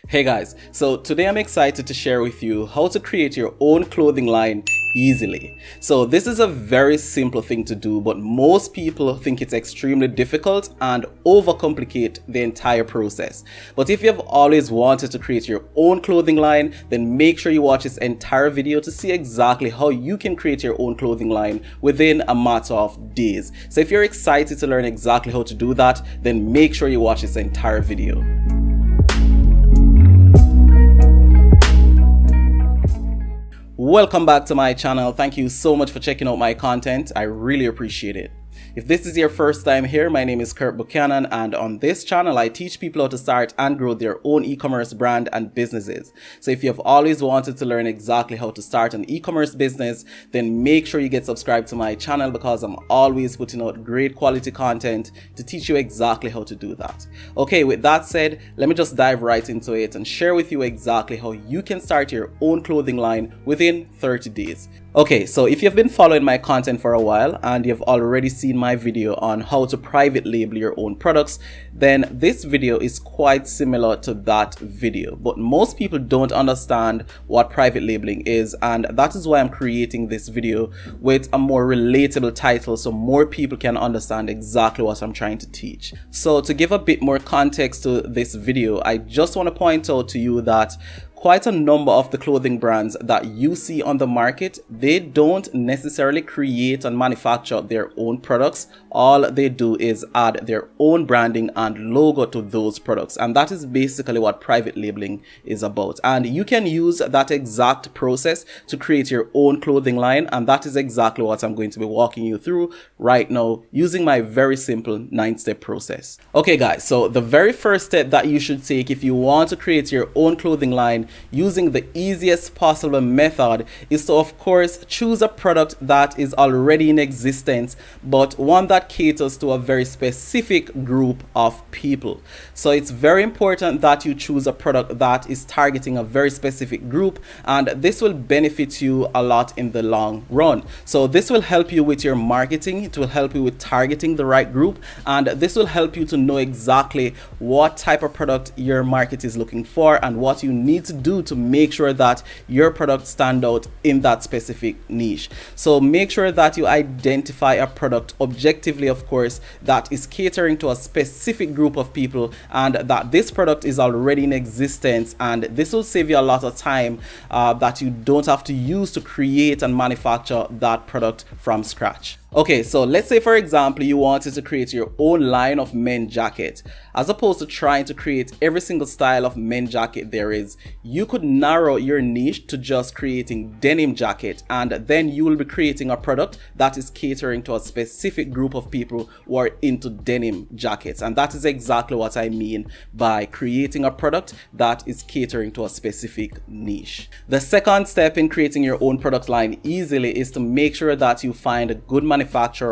Hey guys, so today I'm excited to share with you how to create your own clothing line easily. So this is a very simple thing to do, but most people think it's extremely difficult and overcomplicate the entire process. But if you have always wanted to create your own clothing line, then make sure you watch this entire video to see exactly how you can create your own clothing line within a matter of days. So if you're excited to learn exactly how to do that, then make sure you watch this entire video. Welcome back to my channel. Thank you so much for checking out my content. I really appreciate it. If this is your first time here, my name is Kirk Buchanan, and on this channel I teach people how to start and grow their own e-commerce brand and businesses. So if you have always wanted to learn exactly how to start an e-commerce business, then make sure you get subscribed to my channel because I'm always putting out great quality content to teach you exactly how to do that. Okay, with that said, let me just dive right into it and share with you exactly how you can start your own clothing line within 30 days. Okay, so if you've been following my content for a while and you've already seen my video on how to private label your own products, then this video is quite similar to that video. But most people don't understand what private labeling is, and that is why I'm creating this video with a more relatable title so more people can understand exactly what I'm trying to teach. So to give a bit more context to this video, I just want to point out to you that quite a number of the clothing brands that you see on the market, they don't necessarily create and manufacture their own products. All they do is add their own branding and logo to those products, and that is basically what private labeling is about. And you can use that exact process to create your own clothing line, and that is exactly what I'm going to be walking you through right now using my very simple 9-step process. Okay guys, so the very first step that you should take if you want to create your own clothing line using the easiest possible method is to, of course, choose a product that is already in existence, but one that caters to a very specific group of people. So it's very important that you choose a product that is targeting a very specific group, and this will benefit you a lot in the long run. So this will help you with your marketing, it will help you with targeting the right group, and this will help you to know exactly what type of product your market is looking for and what you need to do to make sure that your product stand out in that specific niche. So make sure that you identify a product objectively, of course, that is catering to a specific group of people and that this product is already in existence, and this will save you a lot of time that you don't have to use to create and manufacture that product from scratch. Okay, so let's say for example you wanted to create your own line of men's jacket. As opposed to trying to create every single style of men's jacket there is, you could narrow your niche to just creating denim jacket, and then you will be creating a product that is catering to a specific group of people who are into denim jackets. And that is exactly what I mean by creating a product that is catering to a specific niche. The second step in creating your own product line easily is to make sure that you find a good manufacturer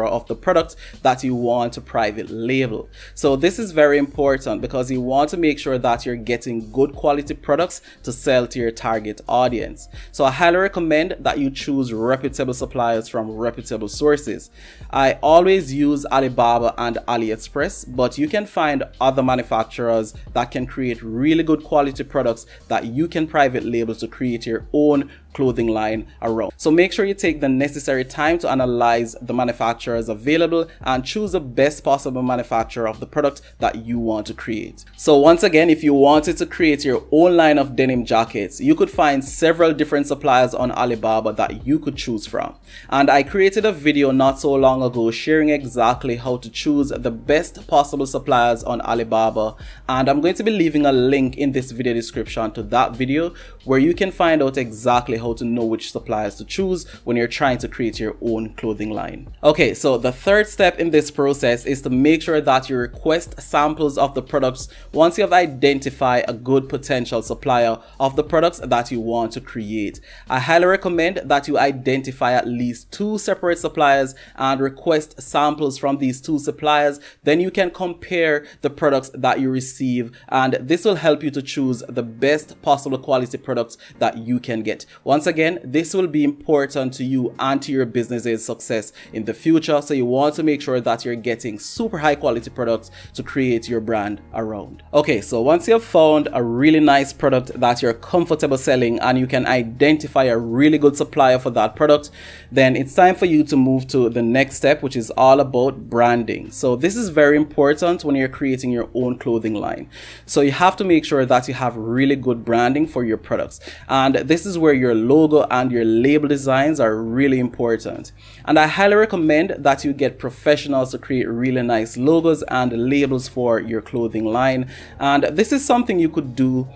of the product that you want to private label. So this is very important because you want to make sure that you're getting good quality products to sell to your target audience. So I highly recommend that you choose reputable suppliers from reputable sources. I always use Alibaba and Aliexpress, but you can find other manufacturers that can create really good quality products that you can private label to create your own clothing line around. So make sure you take the necessary time to analyze the manufacturers available and choose the best possible manufacturer of the product that you want to create. So once again, if you wanted to create your own line of denim jackets, you could find several different suppliers on Alibaba that you could choose from. And I created a video not so long ago sharing exactly how to choose the best possible suppliers on Alibaba, and I'm going to be leaving a link in this video description to that video where you can find out exactly how to know which suppliers to choose when you're trying to create your own clothing line. Okay, so the third step in this process is to make sure that you request samples of the products once you have identified a good potential supplier of the products that you want to create. I highly recommend that you identify at least 2 separate suppliers and request samples from these 2 suppliers. Then you can compare the products that you receive, and this will help you to choose the best possible quality products that you can get. Once again, this will be important to you and to your business's success in the future. So you want to make sure that you're getting super high quality products to create your brand around. Okay, so once you've found a really nice product that you're comfortable selling and you can identify a really good supplier for that product, then it's time for you to move to the next step, which is all about branding. So this is very important when you're creating your own clothing line. So you have to make sure that you have really good branding for your products. And this is where your logo and your label designs are really important. And I highly recommend that you get professionals to create really nice logos and labels for your clothing line. And this is something you could do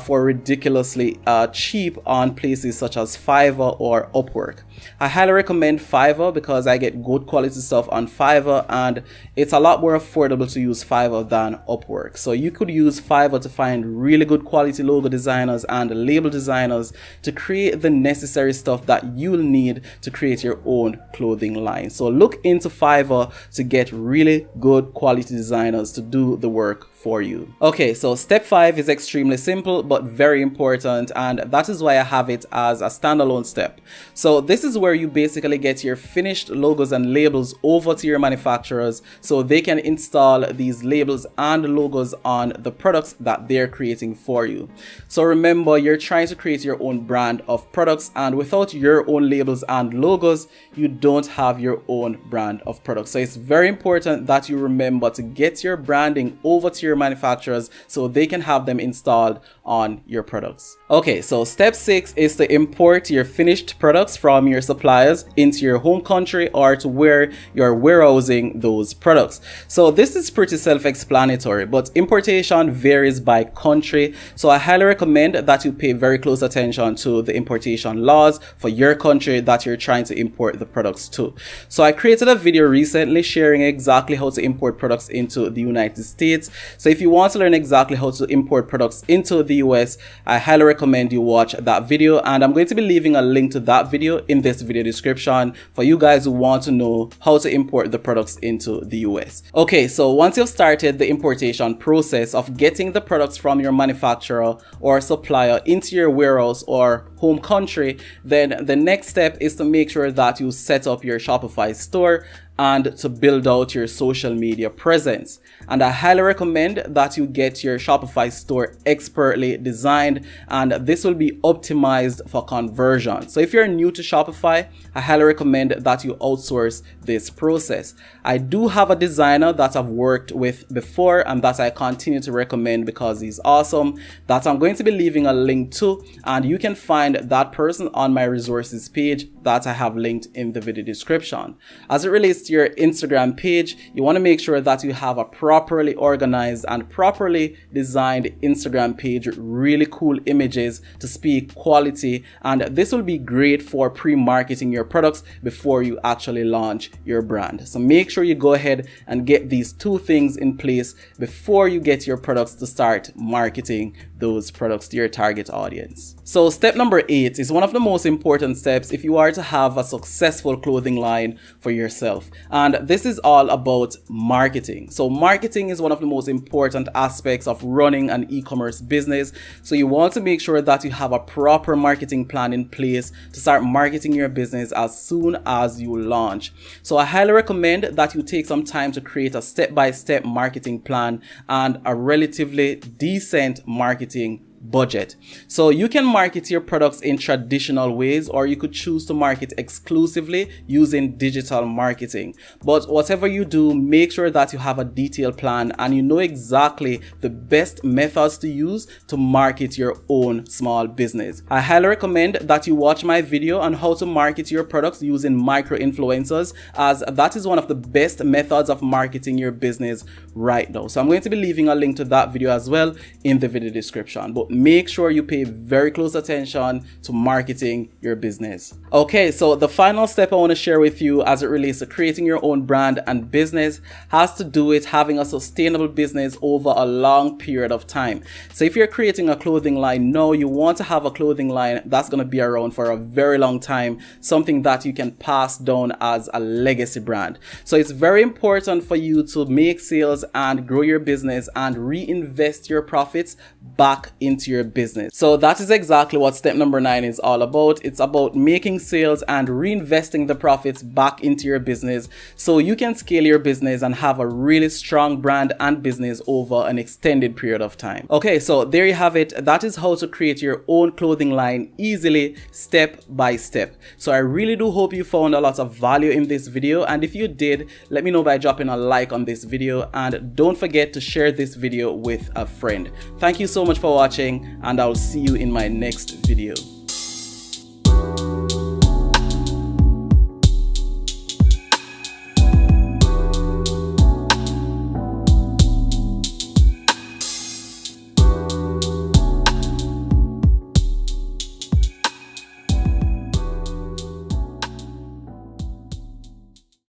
for ridiculously cheap on places such as Fiverr or Upwork. I highly recommend Fiverr because I get good quality stuff on Fiverr, and it's a lot more affordable to use Fiverr than Upwork. So you could use Fiverr to find really good quality logo designers and label designers to create the necessary stuff that you'll need to create your own clothing line. So look into Fiverr to get really good quality designers to do the work for you. Okay, so step 5 is extremely simple but very important, and that is why I have it as a standalone step. So this is where you basically get your finished logos and labels over to your manufacturers so they can install these labels and logos on the products that they're creating for you. So remember, you're trying to create your own brand of products, and without your own labels and logos, you don't have your own brand of products. So it's very important that you remember to get your branding over to your manufacturers so they can have them installed on your products. Okay, so step 6 is to import your finished products from your suppliers into your home country or to where you're warehousing those products. So this is pretty self-explanatory, but importation varies by country. So I highly recommend that you pay very close attention to the importation laws for your country that you're trying to import the products to. So I created a video recently sharing exactly how to import products into the United States. So if you want to learn exactly how to import products into the US, I highly recommend you watch that video, and I'm going to be leaving a link to that video in this video description for you guys who want to know how to import the products into the US. Okay, so once you've started the importation process of getting the products from your manufacturer or supplier into your warehouse or home country, then the next step is to make sure that you set up your Shopify store and to build out your social media presence. And I highly recommend that you get your Shopify store expertly designed, and this will be optimized for conversion. So if you're new to Shopify, I highly recommend that you outsource this process. I do have a designer that I've worked with before and that I continue to recommend because he's awesome, that I'm going to be leaving a link to, and you can find that person on my resources page that I have linked in the video description. As it relates to your Instagram page, you want to make sure that you have a properly organized and properly designed Instagram page with really cool images to speak quality, and this will be great for pre-marketing your products before you actually launch your brand. So make sure you go ahead and get these two things in place before you get your products to start marketing those products to your target audience. So step number 8 is one of the most important steps if you are to have a successful clothing line for yourself. And this is all about marketing. So marketing is one of the most important aspects of running an e-commerce business. So you want to make sure that you have a proper marketing plan in place to start marketing your business as soon as you launch. So I highly recommend that you take some time to create a step-by-step marketing plan and a relatively decent marketing budget. So you can market your products in traditional ways, or you could choose to market exclusively using digital marketing. But whatever you do, make sure that you have a detailed plan and you know exactly the best methods to use to market your own small business. I highly recommend that you watch my video on how to market your products using micro influencers, as that is one of the best methods of marketing your business right now. So I'm going to be leaving a link to that video as well in the video description. But make sure you pay very close attention to marketing your business. Okay, so the final step I want to share with you as it relates to creating your own brand and business has to do with having a sustainable business over a long period of time. So if you're creating a clothing line now, you want to have a clothing line that's going to be around for a very long time, something that you can pass down as a legacy brand. So it's very important for you to make sales and grow your business and reinvest your profits back into into your business. So that is exactly what step number 9 is all about. It's about making sales and reinvesting the profits back into your business so you can scale your business and have a really strong brand and business over an extended period of time. Okay, so there you have it. That is how to create your own clothing line easily, step by step. So I really do hope you found a lot of value in this video, and if you did, let me know by dropping a like on this video, and don't forget to share this video with a friend. Thank you so much for watching, and I'll see you in my next video.